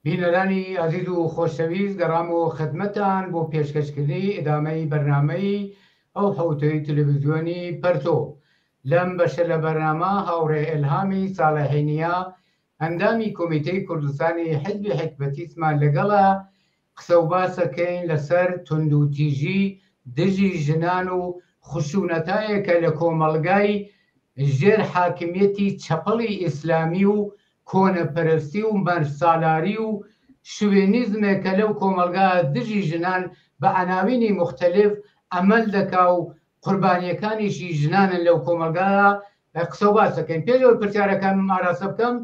بینەرانی عزیز و خۆشەویست گەڕام و خدمەتان بۆ پێشکەشکردنی ئەدامەی بەرنامەی ئەو حوتەی تەلەڤیزیۆنی پەرتۆ لەم بەشە لە بەرنامە هاوڕێ ئێلهامی ساڵحینیە ئەندامی کۆمیتەی کوردستانی حیزبی حکمەتیسمان لەگەڵە قسە و باسەکەین لەسەر توندوتیژی دژی ژنان و خشونەتایەکە لە کۆمەڵگای ژێر حاکمیەتی چەپەڵی ئیسلامی و کۆنەپەرستی و مەرسالاری و شوێنیزمێکە لەو کۆمەلگا دژی ژنان بە عناوینی مختلف ئەمەل دەکا و قوربانیەکانیشی ژنانن لەو کۆمەلگایە قسە و باسەکەین. پێشەوەی پرسیارەکان ئاراسە بکەم،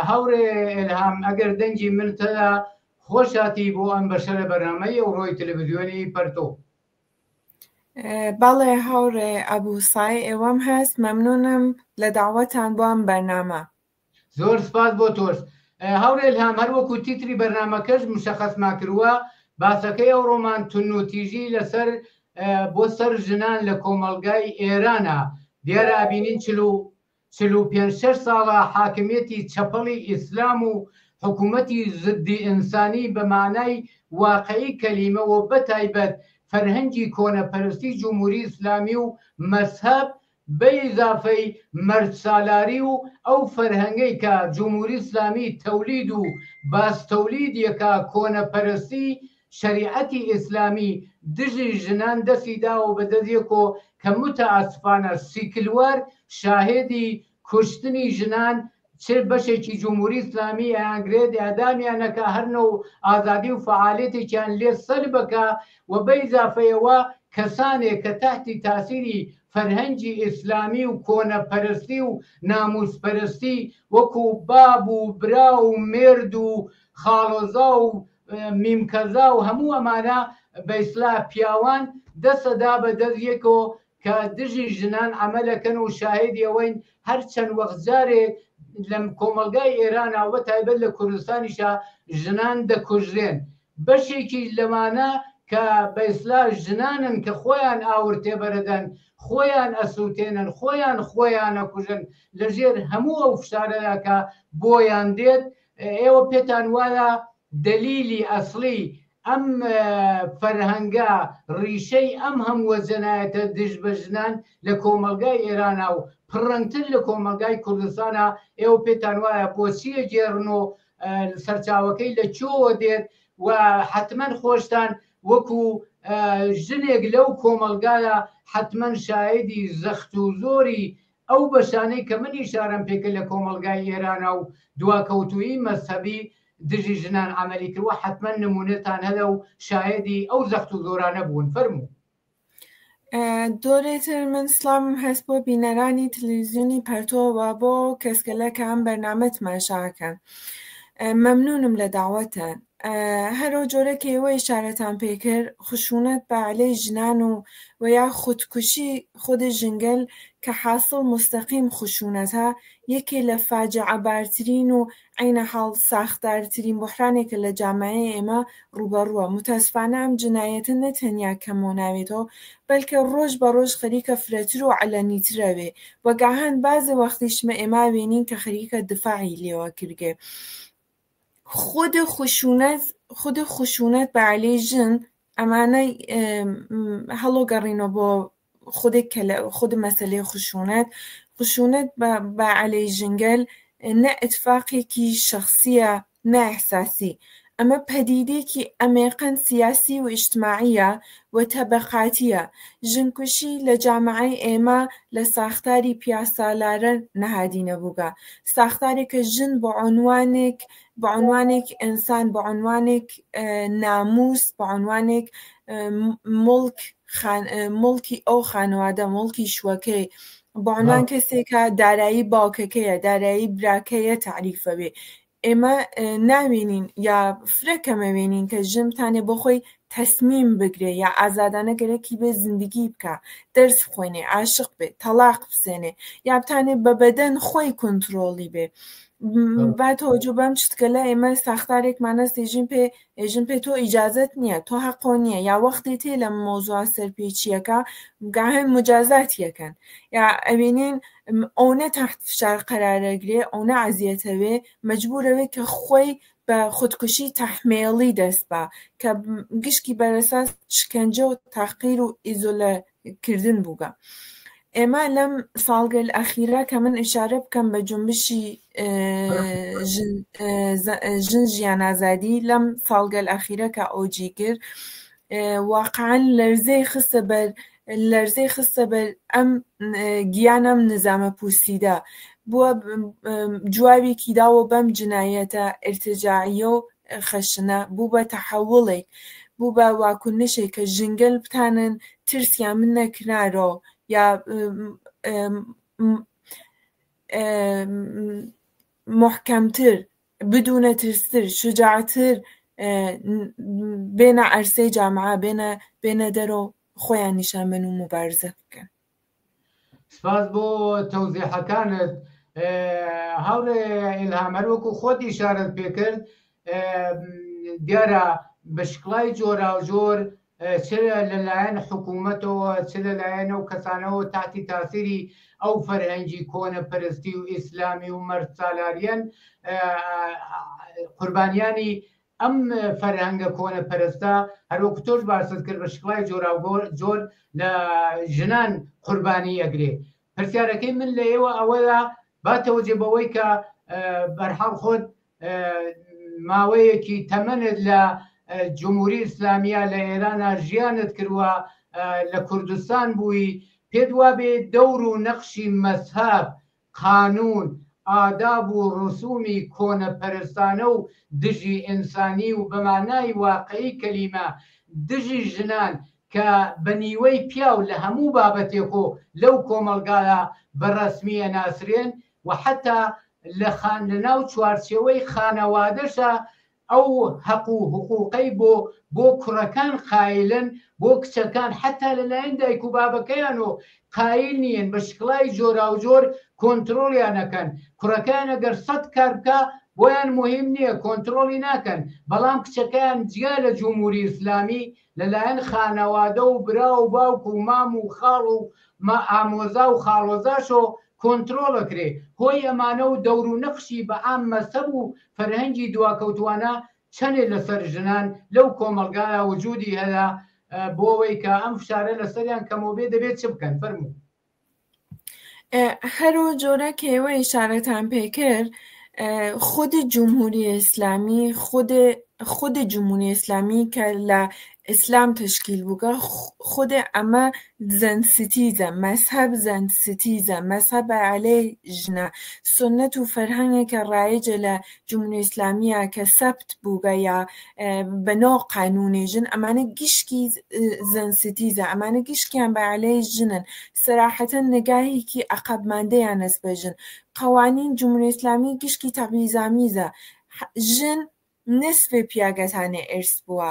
هاوڕێ ئێلهام ئەگەر دەنگی من تەدا خۆشاتی بۆ ئەم بەشە لە بەرنامەی ئەوڕۆی تەلەڤیزیۆنی پەرتۆ. بەڵێ هاوڕێ ئەبووسای ئێوەم هەست، مەمنونم لە داوەتان بۆ ئەم بەرنامە. زۆر سپاس بۆ تۆش. هاوڕێ ئێلهام، هەر وەکو تیتری بەرنامەکەش مشەخەسما کردووە، باسەکەی ئەو ڕۆمان توندوتیژی لەسەر بۆ سەر ژنان لە کۆمەلگای ئێرانە. دیارە ئابینین 45 ساڵە حاکمیەتی چەپەڵی ئیسلام و حکوومەتی زدی ئینسانی بە مانای واقعی کەلیمەوە بەتایبەت فەرهەنگی کۆنەپەرستی جمهوری ئیسلامی و مەذهب بە ئیزافەی مەردسالاری و ئەو فەرهەنگەی کە جمهوری ئیسلامی تەولید و باستەولیدیەکە کۆنەپەرستی شریعەتی ئیسلامی دژی ژنان دەستی داوە بە دەستێکۆ کە متەئاسفانە سیکلوار شاهێدی کوشتنی ژنان چه بەشێکی جمهوری ئیسلامی ئەیانگرێت ئەدامیانەکە هەرنە و ئازادی و فعالیتێکیان لێ سەر بکە و بە ئیزافەیەوە کەسانێک کە تحتی تاسیری فەرهەنگی ئیسلامی و کۆنەپەرستی و ناموسپەرستی وەکو باب و برا و مێرد و خاڵۆزا و میمکەزا و هەموو ئەمانە بە ئیسلاح پیاوان دەسەدا بە دەستێکەوە کە دژی ژنان ئەمەلەکەن و شاهێدی ئەوەین هەر چەند وەخت لەم کۆمەلگای ئێرانە و تایبەت لە کوردستانیشە ژنان دەکوژرێن. بەشێکی لەمانە کە بە ئیسلاح ژنانن کە خۆیان ئاورتێ بەرەدەن، خۆیان ئەسووتێنن، خۆیان ئەکوژن لەژێر هەموو ئەو فشارەدا کە بۆیان دێت. ئێوە پێتان وایە دلیلی ئەسڵی ئەم فەرهەنگە ڕیشەی ئەم هەموو جەنایەتە دژ بە ژنان لە کۆمەلگای ئێرانە و پڕەنگتر لە کۆمەلگای کوردستانە، ئێوە پێتان وایە بۆچیە گێڕن و سەرچاوەکەی لە چۆوە دێت و حتمەن خۆشتان وەکو ژنێک لەو کۆمەلگایە حتمەن شاهێدی زەخت و زۆری ئەو بەشانەی کە من ئیشارەم پێکرد لە کۆمەلگای ئێرانە و دواکەوتووی مەذهبی دژی ژنان عملی کردوە، حتمەن نمونەتان هەدە و شاهێدی ئەو زەخت و زۆرانە بوون. فەرموو. دۆرێتر من سڵامم هەست بۆ بینەرانی تەلەڤیزیۆنی پەرتۆوە بۆ کەسکەلەکە ئەم بەرنامە تماشاکەن. مەمنونم لە داوەتان. هەرو جۆرەکە ئێوە ئیشارەتان پێکرد خشونەت بە عەلەی ژنان و یا خودکوشی خود ژنگەل کە حاصل مستەقیم خشونەتە یەکێ لە فاجعەبارترین و عینە حاڵ ساختارترین بحرانێکە لە جامعەی ئێمە ڕوبەڕووە. متاسفانە ئەم جنایەتە نەتەنیا کەمەوە ناوێتەوە، بەلکە ڕۆژ بە ڕۆژ خەریکە فرەتر و عەلەنیترەوێ و گاهان بازێ وەختیشمە ئێمە بینین کە خەریکە دفاعی لێوە کردێ. خود خشونەت بە عەلەی ژن ئەمانە هەڵۆ گەڕینەوە بۆ خود مەسەلەی خشونەت بە عەلەی ژنگەل نە ئیتفاقێکی شەخسیە نە ئیحساسی، ئەمە پەدیدەیەکی عەمیقەن سیاسی و ئیجتماعیە و تەبەقاتیە. ژنکوشی لە جامعەی ئێمە لە ساختاری پیاسالارە نەهادینە بووگە، ساختارێکە ژن بە عنوانێک ئینسان، بە عنوانێک ناموس، بە عنوانێک مڵکی ئەو خانەوادە، مڵکی شوەکەی، بە عنوان کەسێکە دارایی باوکەکەیە، دارایی براکەیە تعریفە بێ. ئێمە ناوێنین یا فرەکەمەوێنین کە ژن بتانێ بۆ خۆی تەسمیم بگرێ یا ئازادانە گەرەکی بێ زیندگی بکە، دەرس بخوێنێ، عاشق بێ، تەلاق بسێنێ، یا بتانێ بە بەدەن خۆی کۆنترۆڵی بێ. با توجه بەم شتگەلە ئێمە ساختارێکمانە ئێژن پێ تۆ ئیجازەت نییە، تۆ حەقۆ نییە، یا وەختی تێ لە مۆزوع سەرپێچیەکە گاهێن مجازاتیەکەن یا ئەبینین ئەوە تحت فشار قەرارەگرێ، ئەوە عەزیەتەوێ، مەجبورەوێ کە خۆی بە خودکوشی تەحمێڵی دەست بە کە گشتی بەرەساس شکنجە و تاقیر و ئیزۆلەکردن بووگە. ئێمە لەم ساڵگەل ئەخیرە کە من ئیشارە بکەم بە جنبشی ژن ژیان ئازادی لەم ساڵگەل ئەخیرە کە ئۆجی کرد واقعاً لەرزەی خستە بەر ئەم گیانەم نظامە پوسیدە بووە جوابێکی داوە بەم جنایەتە ئرتجاعیە و خەشنە بوو بە تەحەوڵێک بوو بە واکوونشێک کە ژنگەل بتانن ترسیان من نەکرارۆ یا محکەمتر بدونە ترستر شجاعتر بێنە عەرسەی جامعە بێنە دەرۆ خۆیان نیشان بن و مبارزە بکەن. سپاس بۆ تەوزیحەکانت. هەورێ ئیلهام هەروەکو خۆت ئیشارەت پێکرد دیارە بەشکڵای جۆرا و جۆر چ لەلایەن حکوومەتەوە چ لەلایەن ئەو کەسانەوە تاتی تاسیری ئەو فەرهەنگی کۆنەپەرستی و ئیسلامی و مەرد سالاریان قوربانیانی ئەم فەرهەنگە کۆنەپەرستە هەروەکو تۆش باست کرد بەشکڵای جۆرا و جۆر لە ژنان قوربانی ئەگرێ. پرسیارەکەی من لە ئێوە ئەوەدا با تەوجێ بەوەی کە بەرحاڵ خۆت ماوەیەکی تەمەنت لە جمهوری ئیسلامیە لە ئێرانە ژیانت کردووە لە کوردستان بووی، پێت وابێ دەور و نەقشی مەذهب قانون ئاداب و ڕسومی کۆنەپەرستانە و دژی ئینسانی و بەمانای واقعی کەلیمە دژی ژنان کە بە نیوەی پیاو لە هەموو بابەتێکۆ لەو کۆمەلگایە بەڕەسمیە ناسرێن و حتا لە ناو چوارچێوەی خانەوادەشە ئەو حەق و حقوقەی بۆ کوڕەکان قایلن بۆ کچەکان حتا لەلایەن دایک و بابەکەیان و قایل نیەن بە شکڵای جۆرا و جۆر کۆنترۆلیانەکەن. کوڕەکان ئەگەر 100 کار بکە بۆیان مهم نییە کۆنترۆلی ناکەن، بەڵام کچەکەیان جیا لە جمهوری ئیسلامی لەلایەن خانەوادە و برا و باوک و مام و خاڵ و ئامۆزا و خاڵۆزاشۆ کۆنترۆلەکرێ. هۆی ئەمانە و دەور و نەقشی بە ئام مەسەب و فەرهەنگی دواکەوتوانە چەندێ لەسەر ژنان لەو کۆمەلگایە وجودی هەیە بۆەوەی کە ئەم فشارە لەسەریان کەمەوە بێ دەبێت چ بکەن؟ فەرموو. هەرو جۆرە کێوە ئیشارەتان پێکرد خود جمهوری ئیسلامی خود جمهوری ئیسلامی کە لە ئیسلام تشکیل بووگە خود ئەمە زەن ستیزە مەذهب زەن ستیزە مەذهب عەلەی ژنە سنەت و فەرهەنگێکە ڕایجە لە جمهوری ئیسلامیە کە سەبت بووگە یا بەنۆ قانونی ژن ئەمانە گشتی زەن ستیزە ئەمانە گشتیان بە عەلەی ژنن سەراحەتەن نگاهێکی عەقەبماندەیان هەست بە ژن. قوانین جمهوری ئیسلامی گشتی تەبعیزامیزە ژن نصف پیاگەتانێ ئێرس بووە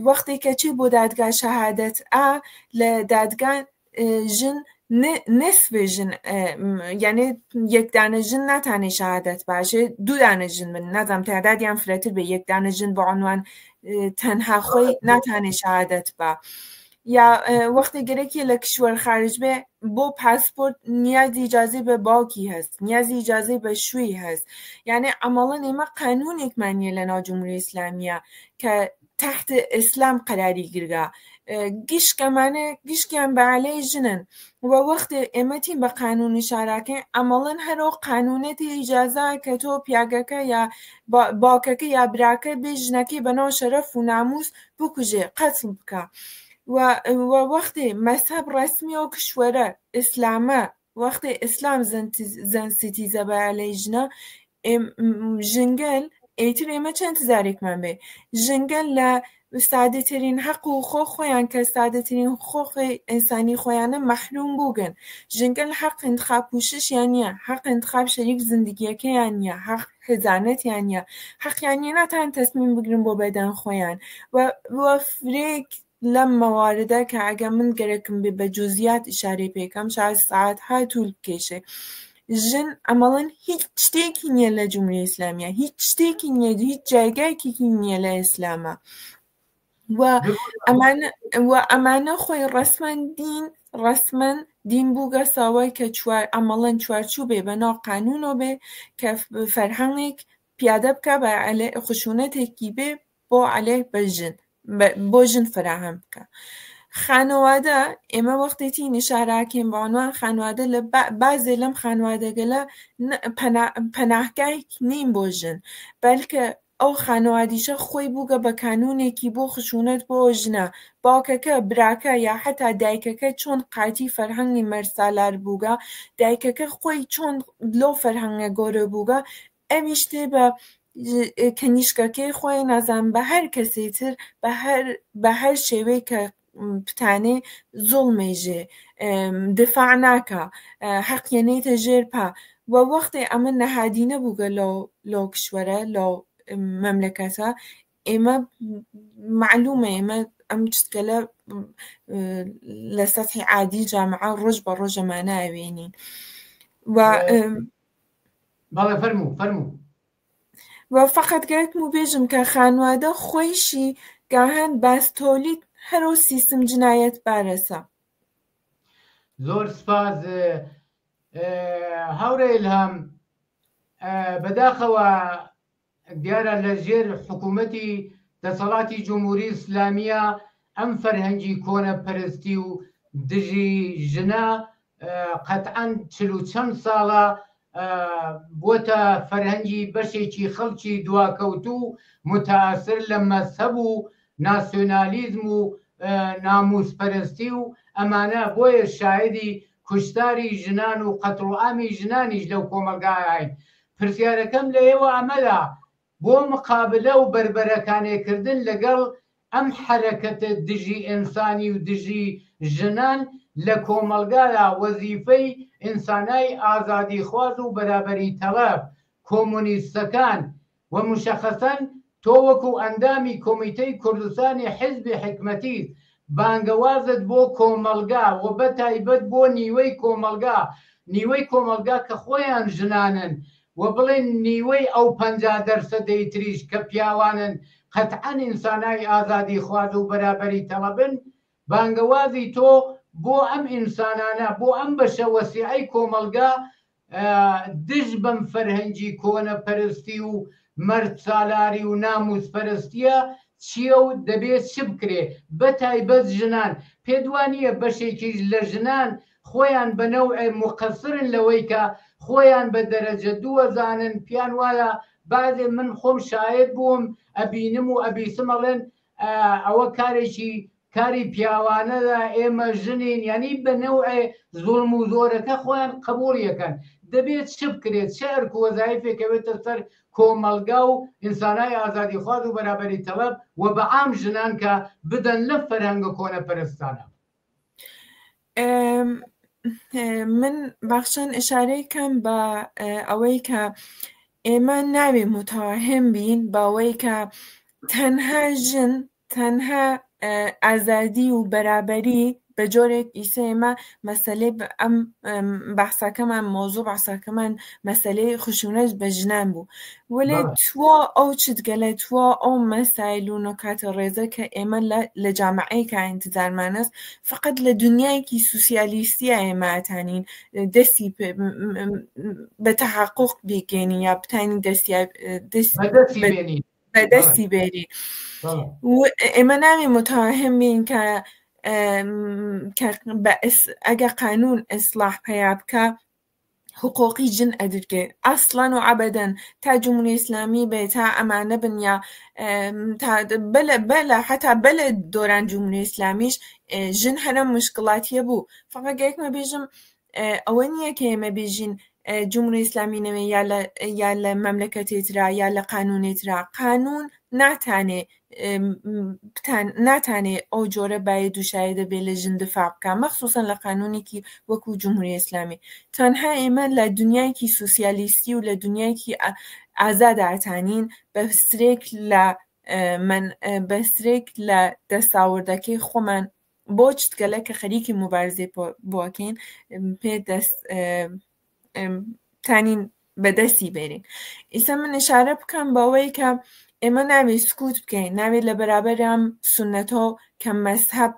وەختی کە چی بۆ دادگا شەهادەت لە دادگا ژن نصف ژن یعنی یەک دانە ژن ناتانێ شەهادەت باشێ دوو دانە ژن بن نازانم تعدادیان فرەتر بێ یەک دانە ژن بە عنوان تەنها خۆی ناتانێ شەهادەت بە یا وەختی گەرەکی لە کشوەر خارج بێ بۆ پاسپۆرت نیازی ئیجازەی بە باوکی هەست نیازی ئیجازەی بە شووی هەست یعنی عەمەڵەن ئێمە قانونێکمانیە لە ناو جمهوری ئیسلامیە کە تحت ئیسلام قەراری گرگا گشتکەمانە گشتیان بە عەلەی ژنن و وەختی ئێمەتین بە قانونی شاراکەین عەمەڵەن هەرۆ قانونێتی ئیجازە کە تۆ پیاگەکە یا باوکەکە یا براکە بێ ژنەکەی بەناو شەرەف و ناموس بکوژێ قەتڵ بکە و وەختی مەذهب ڕەسمی ئەو کشوەرە ئیسلامە وەختی ئیسلام زەن ستیزە بە عەلەی ژنە ژنگەل ئیتر ئێمە چەند زارێکمان بێ ژنگەل لە سادەترین حەق و خۆیان کە سادەترین خۆخی ئینسانی خۆیانە مەحروم بووگن ژنگەل حەق انتخاب پوششیان نییە حەق انتخاب شەریک زندگیەکەیان نییە حەق حزانەتیان نییە حەقیان نییە ناتوان تەسمیم بگرن بۆ بەدەن خۆیان و فرێک لەم مەواردە کە ئەگە من گەرەکم بێ بە جوزیات ئیشارەی پێکەم شاید ساعات ها توول بکێشێ ژن ئەمەڵەن هیچ شتێکی نییە لە جمهوری ئیسلامیە، هیچ شتێکی نییە، هیچ جایگایەکی نییە لە ئیسلامە. و ئەمانە خۆی ڕەسمەن دین بووگە ساوای کە ئەمەڵەن چوارچوبێ بەناو قانونۆ بێ کە فەرهەنگێک پیادە بکە بە خشونەتێکی بێ بۆ عەلێ بۆ ژن فراهەم بکە. خانەوادە ئێمە وەختێتی نیشاراکەین بەعنوان خانەوادە لە بازێ لەم خانەوادەگەلە پەناهگایەک نین بۆ ژن، بەلکە ئەو خانەوادیشە خۆی بووگە بە کانونێکی بۆ خشونەت بۆ ژنە، باوکەکە براکە یا حتا دایکەکە چۆن قاتی فەرهەنگی مەرسالار بووگە، دایکەکە خۆی چۆن لۆ فەرهەنگە گۆرە بووگە، ئەویش تێ بە کەنیشکەکەی خۆی نازان بە هەر کەسێ تر بە هەر شێوەی کە پتانێ زوڵمێژێ دفاع ناکە، حەقیەنێتە ژێر پا. و وەختێ ئەمە نەهادینە بووگە لۆ کشوەرە لۆ مەملەکەتە، ئێمە معلومە ئێمە ئەم شتگەلە لە سەتحی عادی جامعە ڕۆژ بە ڕۆژ ئەمانە ئەوێنین. بەڵێ فەرموو. و فقط گەرەکم و بێژم کە خانوادە خۆیشی گاهەن باستۆلیت هەرۆ سیستم جنایەت بارەسە. زۆر سپاس هاورە ئیلهام. بەداخەوە دیارە لە ژێر حکوومەتی دەسەڵاتی جمهوری ئیسلامیە ئەم فەرهەنگی کۆنەپەرستی و دژی ژنە قەتعەن 40 ساڵە بۆتە فەرهەنگی بەشێکی خەڵکی دواکەوتوو متاثر لە مەذهەب و ناسیۆنالیزم و ناموسپەرستی و ئەمانە بۆیە شاهدی کوشتاری ژنان و قەتڵعامی ژنانیش لەو کۆمەلگایە. پرسیارەکەم لە ئێوە ئەمەدا بۆ مقابلە و بربەرەکانێکردن لەگەڵ ئەم حرەکەتە دژی ئینسانی و دژی ژنان لە کۆمەلگادا وەزیفەی ئینسانای ئازادیخواز و بەرابەری تەڵەب کۆمونیستەکان و مشەخەسەن تۆ وەکو ئەندامی کۆمیتەی کوردستانی حیزبی حکمەتی بانگەوازت بۆ کۆمەلگا و بەتایبەت بۆ نیوەی کۆمەلگا کە خۆیان ژنانن و بڵێن نیوەی ئەو 50% تریش کە پیاوانن قەتعەن ئینسانای ئازادیخواز و بەرابەری تەڵەبن، بانگەوازی تۆ بۆ ئەم ئینسانانە بۆ ئەم بەشە وەسیعەی کۆمەلگا دژ بەم فەرهەنگی کۆنەپەرستی و مەرد و ناموسپەرستیە چییە و دەبێت چ بکرێ؟ بەتایبەت ژنان پێدوانیە بەشێکیش لە ژنان خۆیان بەنەوعێ مقەسرن لەوەی کە خۆیان بە دەرەجە دووەزانن. پیان وایە بعضێ من خۆم شاهد بووم ئەبینم و ئەبیسمەڵێن ئەوە کاری پیاوانەدا ئێمە ژنین، یعنی بەنەوعێ زوڵم و زۆرەکە خۆیان قبوڵیەکەن. دەبێت چ بکرێت؟ چه ئەرک وەزایفێکەوێتە سەر کۆمەلگا و ئینسانای ئازادیخواز و بەرابەری تەڵەب و بەعام ژنان کە بدەن لە فەرهەنگە کۆنەپەرستانە؟ من بەخشەن ئشارەی کەم بە ئەوەی کە ئێمە ناوێ متەواهم بین بەوەی کە تەنها ژن تەنها ئازادی و بەرابەری بە جۆرێک ئیسە ئێمە مەسەلەی ئەم بەحسەکەمان مۆزوع بەحسەکەمان مەسەلەی خشونەت بە ژنان بوو، وەلێ تووە ئەو چتگەلە تووە ئەو مەسایل و نکاتە ڕێزە کە ئێمە لە جامعەیەکە ئینتزارمانەست فقط لە دنیایەکی سوسیالیستیە ئێمە ئەتانین دەستی بە تەحەقوق بگەێنین یا بتانی بەدەستی بێنین. ئێمە ناوێ متەواهم بین کە ئەگە قانون ئیسلاح پیا بکە حقوقی ژن ئەدرگێ ئەسڵەن و عەبەدەن تا جمهوری ئیسلامی بێ تا ئەمانە بنیا بەلە حتا بەلە دۆران جمهوری ئیسلامیش ژن هەرە مشکڵاتیە بوو. فقط گەیەکمە بێژم ئەوە نییە کە ئێمە بێژین جمهوری ئیسلامی نەوێ یا لە مەملەکەتێترا یا لە قانونێترا قانون ناتانێ ئەو جۆرە باە دووشایە دەبێت لە ژن دفاع بکە، مەخسووسن لە قانونێکی وەکو جمهوری ئیسلامی. تەنها ئێمە لە دنیایەکی سوسیالیستی و لە دنیایەکی ئازاداتانین بەسترێک لە دەستاوردەکەی خۆمان بۆ چتگەلە کە خەریکی مبارزێ بۆکەین پێ تانین بەدەستی بێرین. ئیسا من ئشارە بکەم بەوەی کە ئێمە ناوێ سکوت بکەین، ناوێت لە بەرابەر ئەم سونەتۆ کە مەزهەب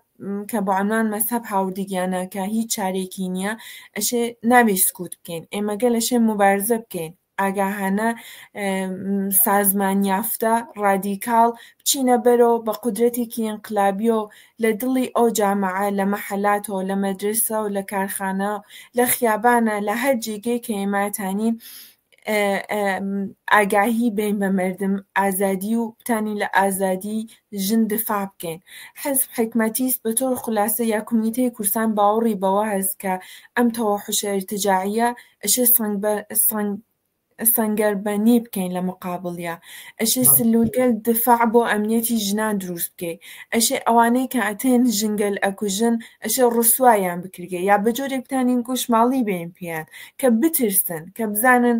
کە بە عنوان مەزهەب هاوردیگیانە کە هیچ چارێکی نییە، ئەشێ ناوێ سکوت بکەین، ئێمە گەل ئەشێ مبارزە بکەین، ئاگاهانە سازمان یافتە ڕادیکاڵ بچینە بەرەوە بە قودرەتێکی ئینقلابیۆ لە دڵی ئەو جامەعە لە مەحەلاتەوە لە مەدرسە و لە کارخانە لە خیابانە لە هەر جێگەی کە ئێماتانین ئاگاهی بین بە مردم ئازادی و بتانی لە ئازادی ژن دفاع بکەین. حزب حکمەتیست بە تۆر خولاسە یا کومیتەی کورسان باوەڕی بەوە هەست کە ئەم تەوەحوشە ئیرتجاعیە ئەشێ سەنگەربەنی بکەین لە مقابڵیا، ئەشێ سلوگەل دفاع بۆ ئەمنیەتی ژنان دروست بکەین، ئەشێ ئەوانەی کە ئەتێن ژنگەل ئەکوژن ئەشێ ڕسوایان بکرگێ یا بەجۆرێک بتانین گوشماڵی بێن پێیان کە بترسن کە بزانن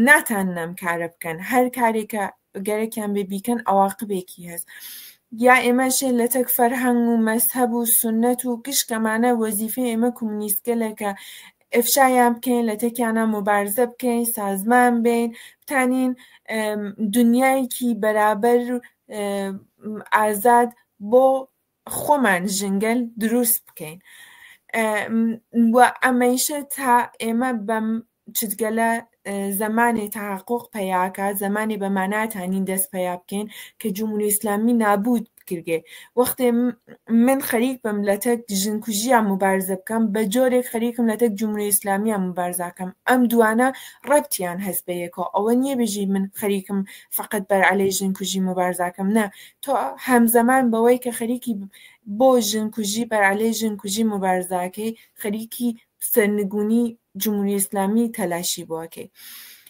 ناتان نەم کارە بکەن، هەر کارێکە گەرەکیان بێ بیکەن ئەواقبێکی هەست. یا ئێمەشێ لە تەک فەرهەنگ و مەزهەب و سونەت و گشتکەمانە وەزیفەی ئێمە کومونیستگەلێکە ئفشایان بکەین، لە تێکیانە مبارزە بکەین، سازمان بین، بتانین دنیایەکی بەرابەر ئازاد بۆ خۆمان ژنگەل دروست بکەین. و ئەمەیشە تا ئێمە بەم چتگەلە زمانی تحقق پیاکە، زمانی بەماناتانین دەست پیا بکەین کە جمهوری ئیسلامی نابود بکرگێ. وەختێ من خەریک بم لە تەک ژنکوژیان مبارزە بکەم، بە جۆرێک خەریکم لە تەک جمهوری ئیسلامیان مبارزەکەم. ئەم دوانە ڕەبتیان هەست بە یەکەوە. ئەوە نییە بژی من خەریکم فقط بەر عەلەی ژنکوژی مبارزەکەم، نە، تۆ هەمزەمان بەوەی کە خەریکی بۆ ژنکوژی بەر عەلەی ژنکوژی مبارزەکەی خەریکی سەرنگونی جمهوری ئیسلامی تەلاشی بۆکەی.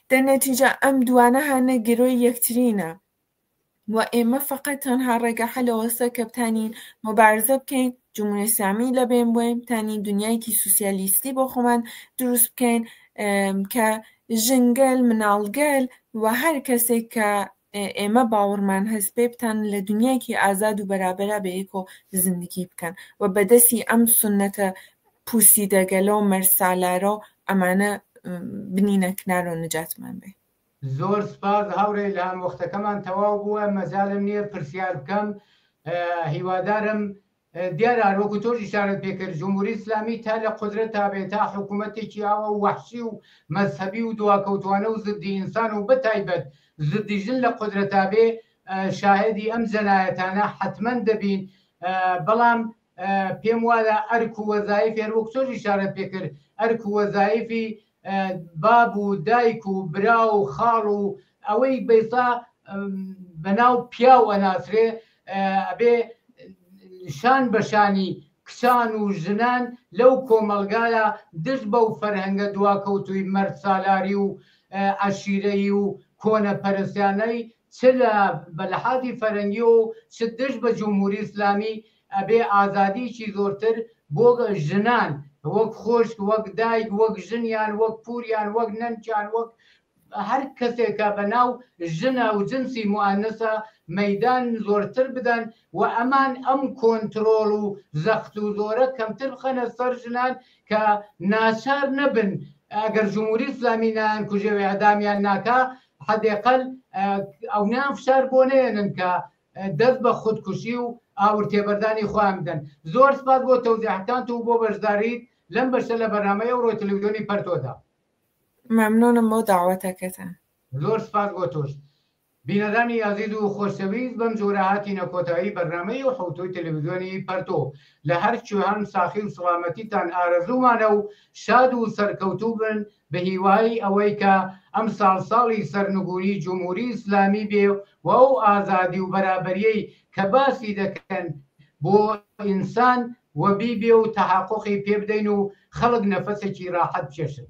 دەرنەتیجە ئەم دوانە هانە گرۆی یەکترینە و ئێمە فقط تەنها ڕێگە حەلەوەسە کە بتانین مبارزە بکەین، جمهوری ئیسلامی لە بین بووین، بتانین دنیایەکی سوسیالیستی بۆ خۆمان دروست بکەین کە ژنگەل مناڵگەل و هەر کەسێک کە ئێمە باوەڕمان هەست پێ بتان لە دنیایەکی ئازاد و بەرابەرە بە یەکۆ زندگی بکەن و بەدەستی ئەم سونەتە پوسی دەگەلە و مەرسالارە ئەمانە بنینە کنار و نجاتمان بێ. زۆر سپاس هاوڕێ لە وەختەکەمان تەواو بووە، مەجالم نییە پرسیار بکەم. هیوادارم دیارە وەکو تۆش ئیشارەت پێکرد جمهوری ئیسلامی تا لە قودرەت تابێت تا حکوومەتێکی ئاوە و وەحشی و مەزهەبی و دواکەوتوانە و زدی ئینسان و بەتایبەت زدی ژن لە قودرەت تابێ شاهدی ئەم جەنایەتانە حتمەن دەبین. بەڵام پێم وایە ئەرک و وەزایف وەکو تۆش ئیشارەت پێکرد ئەرک و وەزایفی باب و دایک و برا و خاڵ و ئەوەی بەیسا بەناو پیا و ئەناسرێ ئەبێ شان بەشانی کچان و ژنان لەو کۆمەلگایە دشت بەو فەرهەنگە دواکەوتووی مەرد سالاری و عەشیرەیی و کۆنە پەرستیانەی چ لە بەلەحاتی فەرەنگی و چ دشت بە جمهوری ئیسلامی ئەبێ ئازادیکی زۆرتر بۆ ژنان وەک خۆشک، وەک دایک، وەک ژنیان، وەک پوریان، وەک نەنجیان، وەک هەر کەسێکە بەناو ژنە و جنسی موانەسە مەیدان زۆرتر بدەن و ئەمان ئەم کۆنترۆڵ و زەخت و زۆرە کەمتر بخەنە سەر ژنان کە ناچار نەبن ئەگەر جمهوری ئیسلامی نان کوژێوی ئەدامیان ناکا حەدێقەل ئەو نان فشار بۆ نێنن کە دەست بە خودکوشی و ئاور تێبەردانی خۆیان بدەن. زۆر سپاس بۆ تەوزیحتان و بۆ بەشداریت لەم بەشە لە بەرنامەی ئەوڕۆی تەلەڤیزیۆنی پەرتۆدا. مەمنونم بۆ داوەتەکەتان. زۆر سپاس بۆ تۆش. بینەرانی عەزیز و خۆشەویست بەم جۆرە هاتینە کۆتایی بەرنامەی و حوتۆی تەلەڤیزیۆنی پەرتۆ. لە هەر کوێهان ساخی و سڵامەتیتان ئارەزوومانە و شاد و سەرکەوتوو بن بە هیوای ئەوەی کە ئەم ساڵی سەرنگووری جمهوری ئیسلامی بێ و ئەو ئازادی و بەرابەریەی کە باسی دەکەن بۆ ئینسان و بیبێ و تەحققی پێ بدەین و خەڵک نەفەسێکی ڕاحەت بچێشن.